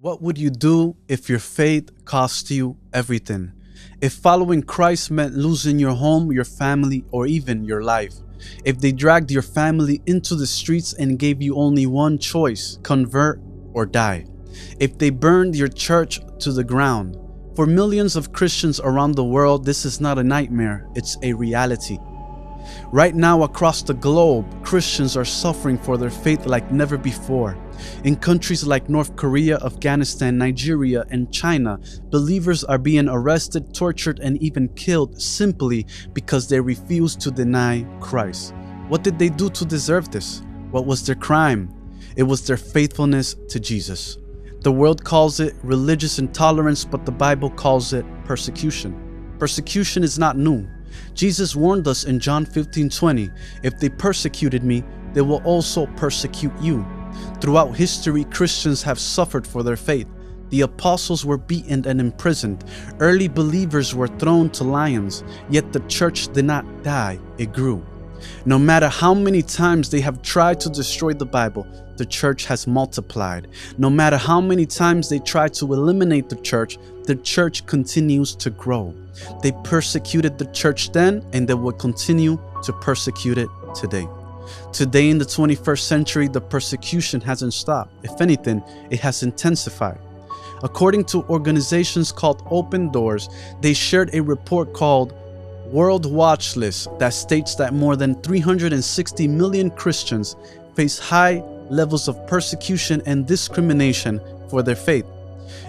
What would you do if your faith cost you everything? If following Christ meant losing your home, your family, or even your life? If they dragged your family into the streets and gave you only one choice, convert or die? If they burned your church to the ground? For millions of Christians around the world, this is not a nightmare, it's a reality. Right now across the globe, Christians are suffering for their faith like never before. In countries like North Korea, Afghanistan, Nigeria, and China, believers are being arrested, tortured, and even killed simply because they refuse to deny Christ. What did they do to deserve this? What was their crime? It was their faithfulness to Jesus. The world calls it religious intolerance, but the Bible calls it persecution. Persecution is not new. Jesus warned us in John 15:20, if they persecuted me, they will also persecute you. Throughout history, Christians have suffered for their faith. The apostles were beaten and imprisoned. Early believers were thrown to lions, yet the church did not die, it grew. No matter how many times they have tried to destroy the Bible, the church has multiplied. No matter how many times they try to eliminate the church continues to grow. They persecuted the church then, and they will continue to persecute it today. Today in the 21st century, the persecution hasn't stopped. If anything, it has intensified. According to organizations called Open Doors, they shared a report called World Watch List that states that more than 360 million Christians face high levels of persecution and discrimination for their faith.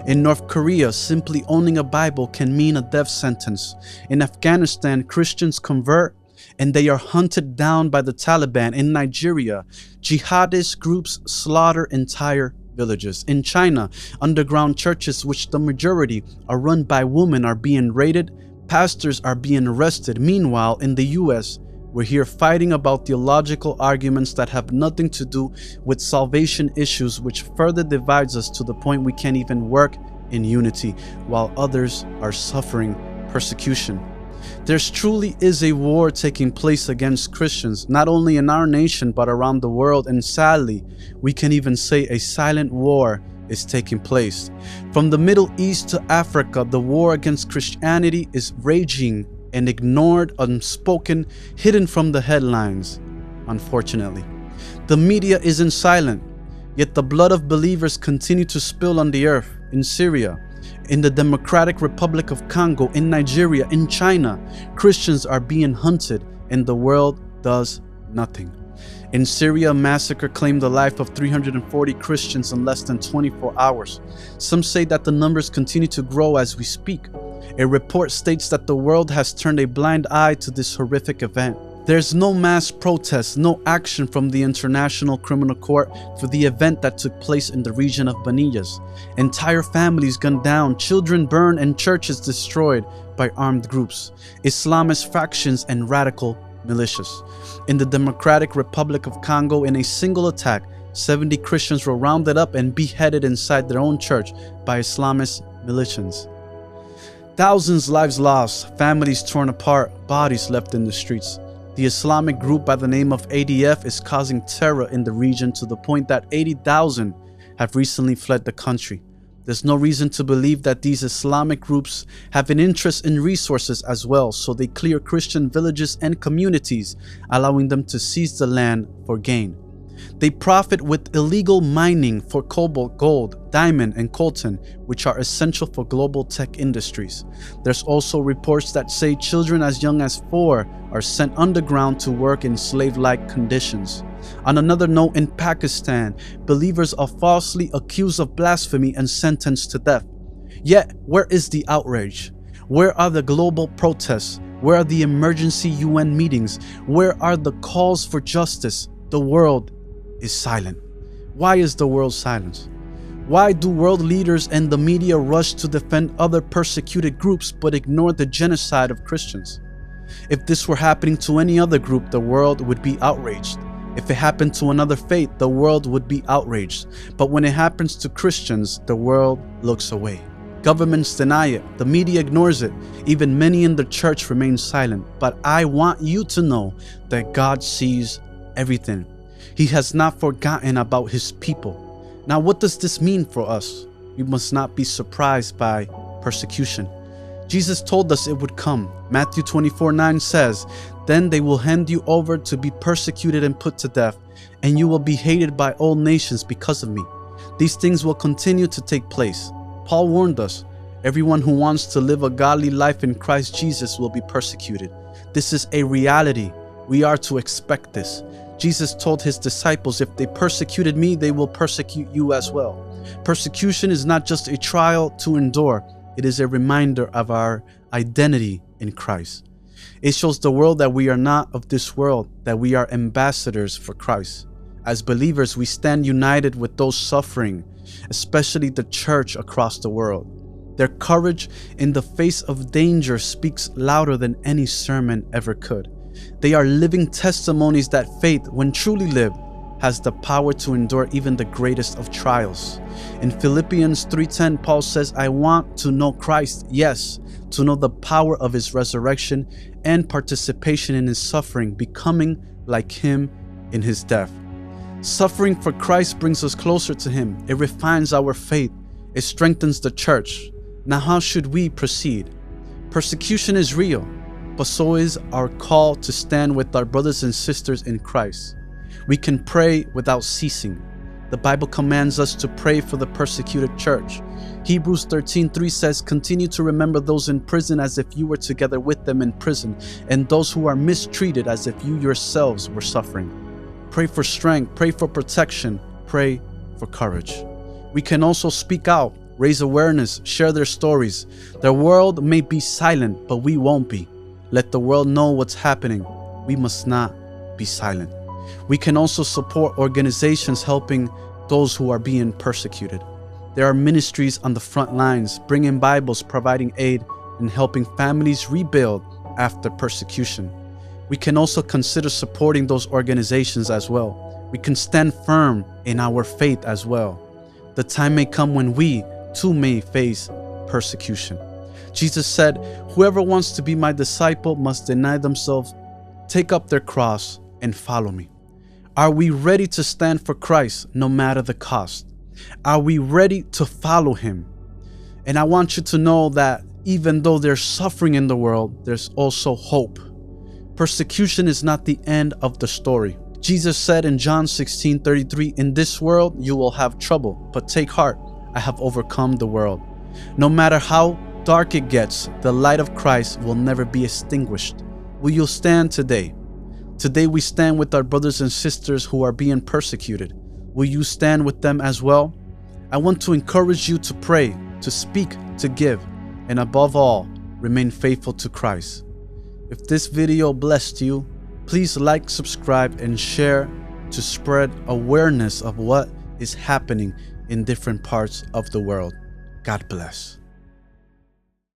In North Korea, simply owning a Bible can mean a death sentence. In Afghanistan, Christians convert and they are hunted down by the Taliban. In Nigeria, jihadist groups slaughter entire villages. In China, underground churches, which the majority are run by women, are being raided. Pastors are being arrested. Meanwhile, in the US, we're here fighting about theological arguments that have nothing to do with salvation issues, which further divides us to the point we can't even work in unity, while others are suffering persecution. There truly is a war taking place against Christians, not only in our nation, but around the world, and sadly, we can even say a silent war is taking place. From the Middle East to Africa, the war against Christianity is raging and ignored, unspoken, hidden from the headlines, unfortunately. The media isn't silent, yet the blood of believers continue to spill on the earth. In Syria, in the Democratic Republic of Congo, in Nigeria, in China, Christians are being hunted and the world does nothing. In Syria, a massacre claimed the life of 340 Christians in less than 24 hours. Some say that the numbers continue to grow as we speak. A report states that the world has turned a blind eye to this horrific event. There's no mass protests, no action from the International Criminal Court for the event that took place in the region of Baniyas. Entire families gunned down, children burned, and churches destroyed by armed groups, Islamist factions, and radical militias. In the Democratic Republic of Congo, in a single attack, 70 Christians were rounded up and beheaded inside their own church by Islamist militias. Thousands of lives lost, families torn apart, bodies left in the streets. The Islamic group by the name of ADF is causing terror in the region to the point that 80,000 have recently fled the country. There's no reason to believe that these Islamic groups have an interest in resources as well, so they clear Christian villages and communities, allowing them to seize the land for gain. They profit with illegal mining for cobalt, gold, diamond, and coltan, which are essential for global tech industries. There's also reports that say children as young as 4 are sent underground to work in slave-like conditions. On another note, in Pakistan, believers are falsely accused of blasphemy and sentenced to death. Yet, where is the outrage? Where are the global protests? Where are the emergency UN meetings? Where are the calls for justice? The world is silent. Why is the world silent? Why do world leaders and the media rush to defend other persecuted groups but ignore the genocide of Christians? If this were happening to any other group, the world would be outraged. If it happened to another faith, the world would be outraged. But when it happens to Christians, the world looks away. Governments deny it. The media ignores it. Even many in the church remain silent. But I want you to know that God sees everything. He has not forgotten about his people. Now, what does this mean for us? We must not be surprised by persecution. Jesus told us it would come. Matthew 24:9 says, "Then they will hand you over to be persecuted and put to death, and you will be hated by all nations because of me." These things will continue to take place. Paul warned us, everyone who wants to live a godly life in Christ Jesus will be persecuted. This is a reality. We are to expect this. Jesus told his disciples, if they persecuted me, they will persecute you as well. Persecution is not just a trial to endure. It is a reminder of our identity in Christ. It shows the world that we are not of this world, that we are ambassadors for Christ. As believers, we stand united with those suffering, especially the church across the world. Their courage in the face of danger speaks louder than any sermon ever could. They are living testimonies that faith, when truly lived, has the power to endure even the greatest of trials. In Philippians 3:10, Paul says, "I want to know Christ, yes, to know the power of his resurrection and participation in his suffering, becoming like him in his death." Suffering for Christ brings us closer to him. It refines our faith. It strengthens the church. Now, how should we proceed? Persecution is real, but so is our call to stand with our brothers and sisters in Christ. We can pray without ceasing. The Bible commands us to pray for the persecuted church. Hebrews 13:3 says, "Continue to remember those in prison as if you were together with them in prison, and those who are mistreated as if you yourselves were suffering." Pray for strength, pray for protection, pray for courage. We can also speak out, raise awareness, share their stories. The world may be silent, but we won't be. Let the world know what's happening. We must not be silent. We can also support organizations helping those who are being persecuted. There are ministries on the front lines, bringing Bibles, providing aid, and helping families rebuild after persecution. We can also consider supporting those organizations as well. We can stand firm in our faith as well. The time may come when we too may face persecution. Jesus said, "Whoever wants to be my disciple must deny themselves, take up their cross, and follow me." Are we ready to stand for Christ no matter the cost? Are we ready to follow him? And I want you to know that even though there's suffering in the world, there's also hope. Persecution is not the end of the story. Jesus said in John 16:33, "In this world you will have trouble, but take heart, I have overcome the world." No matter how dark it gets, the light of Christ will never be extinguished. Will you stand today? Today we stand with our brothers and sisters who are being persecuted. Will you stand with them as well? I want to encourage you to pray, to speak, to give, and above all, remain faithful to Christ. If this video blessed you, please like, subscribe, and share to spread awareness of what is happening in different parts of the world. God bless.